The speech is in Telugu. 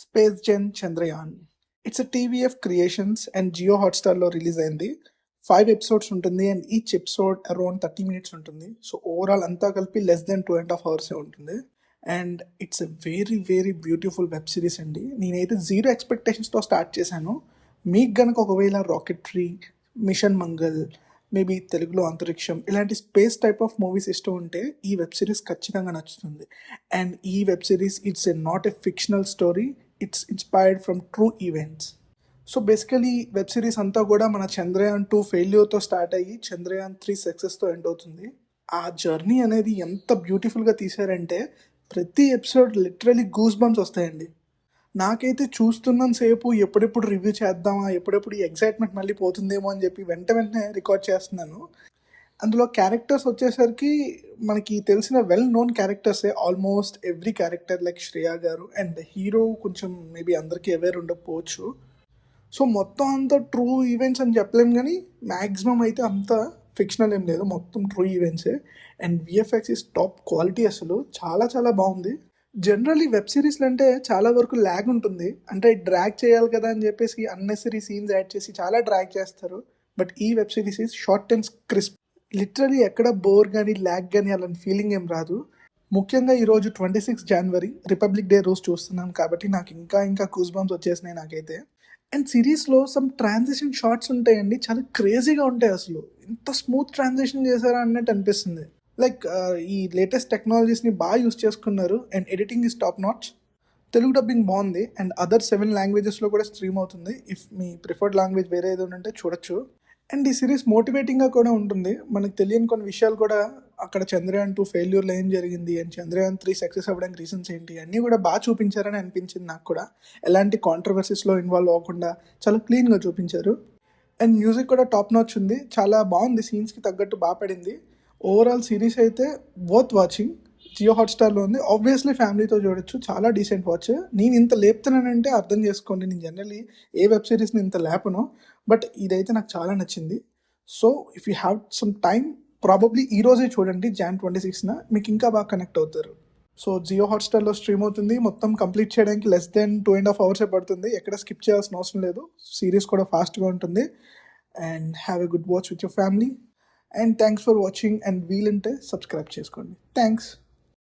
Space gen Chandrayaan. It's a TVF creations and Jio హాట్‌స్టార్‌లో రిలీజ్ అయింది. 5 ఎపిసోడ్స్ ఉంటుంది and each episode around 30 minutes ఉంటుంది. సో ఓవరాల్ అంతా కలిపి లెస్ దెన్ 2.5 అవర్సే ఉంటుంది. And it's a very very beautiful web series అండి. నేనైతే జీరో ఎక్స్పెక్టేషన్స్తో స్టార్ట్ చేశాను. మీకు గనక ఒకవేళ రాకెట్రీ, మిషన్ మంగల్, మేబీ తెలుగులో అంతరిక్షం ఇలాంటి స్పేస్ టైప్ ఆఫ్ మూవీస్ ఇష్టం ఉంటే ఈ వెబ్ సిరీస్ ఖచ్చితంగా నచ్చుతుంది. అండ్ ఈ web series it's a not a fictional story, it's inspired from true events. So basically web series అంతా కూడా మన చంద్రయాన్ 2 ఫెయిల్యూర్తో స్టార్ట్ అయ్యి చంద్రయాన్ 3 సక్సెస్తో ఎండ్ అవుతుంది. ఆ జర్నీ అనేది ఎంత బ్యూటిఫుల్గా తీశారంటే ప్రతి ఎపిసోడ్ లిటరలీ గూస్ బంప్స్ వస్తాయండి. నాకైతే చూస్తున్నంత సేపు ఎప్పుడెప్పుడు రివ్యూ చేద్దామా, ఎప్పుడెప్పుడు ఈ ఎక్సైట్మెంట్ మళ్ళీ పోతుందేమో అని చెప్పి వెంటనే రికార్డ్ చేస్తున్నాను. అందులో క్యారెక్టర్స్ వచ్చేసరికి మనకి తెలిసిన వెల్ నోన్ క్యారెక్టర్సే almost every character, like Shreya గారు. అండ్ హీరో కొంచెం మేబీ అందరికీ అవేర్ ఉండకపోవచ్చు. సో మొత్తం అంతా ట్రూ ఈవెంట్స్ అని చెప్పలేం, కానీ మ్యాక్సిమం అయితే అంత ఫిక్షనల్ ఏం లేదు, మొత్తం ట్రూ ఈవెంట్సే. And VFX is top quality, అసలు చాలా చాలా బాగుంది. జనరల్లీ వెబ్ సిరీస్లు అంటే చాలా వరకు ల్యాగ్ ఉంటుంది, అంటే డ్రాగ్ చేయాలి కదా అని చెప్పేసి అన్నెసరీ సీన్స్ యాడ్ చేసి చాలా డ్రాగ్ చేస్తారు. బట్ ఈ web series is short and crisp. Literally ఎక్కడ బోర్ కానీ ల్యాగ్ కానీ అలాంటి ఫీలింగ్ ఏం రాదు. ముఖ్యంగా ఈరోజు 26 జనవరి రిపబ్లిక్ డే రోజు చూస్తున్నాను కాబట్టి నాకు ఇంకా కూస్ బంప్స్ వచ్చేసినాయి నాకైతే. అండ్ సిరీస్లో సమ్ ట్రాన్సిషన్ షార్ట్స్ ఉంటాయండి, చాలా క్రేజీగా ఉంటాయి. అసలు ఇంత స్మూత్ ట్రాన్సిషన్ చేశారా అన్నట్టు అనిపిస్తుంది. లైక్ ఈ లేటెస్ట్ టెక్నాలజీస్ని బాగా యూస్ చేసుకున్నారు. And editing is top notch. Telugu dubbing బాగుంది అండ్ అదర్ 7 లాంగ్వేజెస్లో కూడా స్ట్రీమ్ అవుతుంది. ఇఫ్ మీ ప్రిఫర్డ్ లాంగ్వేజ్ వేరే ఏదో ఉంటే చూడొచ్చు. అండ్ ఈ సిరీస్ మోటివేటింగ్గా కూడా ఉంటుంది. మనకు తెలియని కొన్ని విషయాలు కూడా, అక్కడ చంద్రయాన్ 2 ఫెయిల్యూర్లో ఏం జరిగింది అండ్ చంద్రయాన్ 3 సక్సెస్ అవ్వడానికి రీజన్స్ ఏంటి అన్నీ కూడా బాగా చూపించారని అనిపించింది నాకు కూడా. ఎలాంటి కాంట్రవర్సీస్లో ఇన్వాల్వ్ అవ్వకుండా చాలా క్లీన్గా చూపించారు. అండ్ మ్యూజిక్ కూడా టాప్ నాచ్ ఉంది, చాలా బాగుంది, సీన్స్కి తగ్గట్టు బాగా పడింది. ఓవరాల్ సిరీస్ అయితే వర్త్ వాచింగ్. జియో హాట్‌స్టార్లో ఉంది, ఆబ్వియస్లీ ఫ్యామిలీతో చూడొచ్చు, చాలా డీసెంట్ వాచ్. నేను ఇంత లేపుతున్నానంటే అర్థం చేసుకోండి, నేను జనరల్లీ ఏ వెబ్ సిరీస్ని ఇంత లేపను, బట్ ఇదైతే నాకు చాలా నచ్చింది. So if you have some time probably ఈ రోజే చూడండి, Jan 26న మీకు ఇంకా బాగా కనెక్ట్ అవుతారు. సో జియో హాట్‌స్టార్లో స్ట్రీమ్ అవుతుంది. మొత్తం కంప్లీట్ చేయడానికి లెస్ దెన్ 2.5 అవర్సే పడుతుంది. ఎక్కడ స్కిప్ చేయాల్సిన అవసరం లేదు. సిరీస్ కూడా ఫాస్ట్గా ఉంటుంది. And have a good watch with your family. And thanks for watching. And వీలుంటే సబ్స్క్రైబ్ చేసుకోండి. థ్యాంక్స్.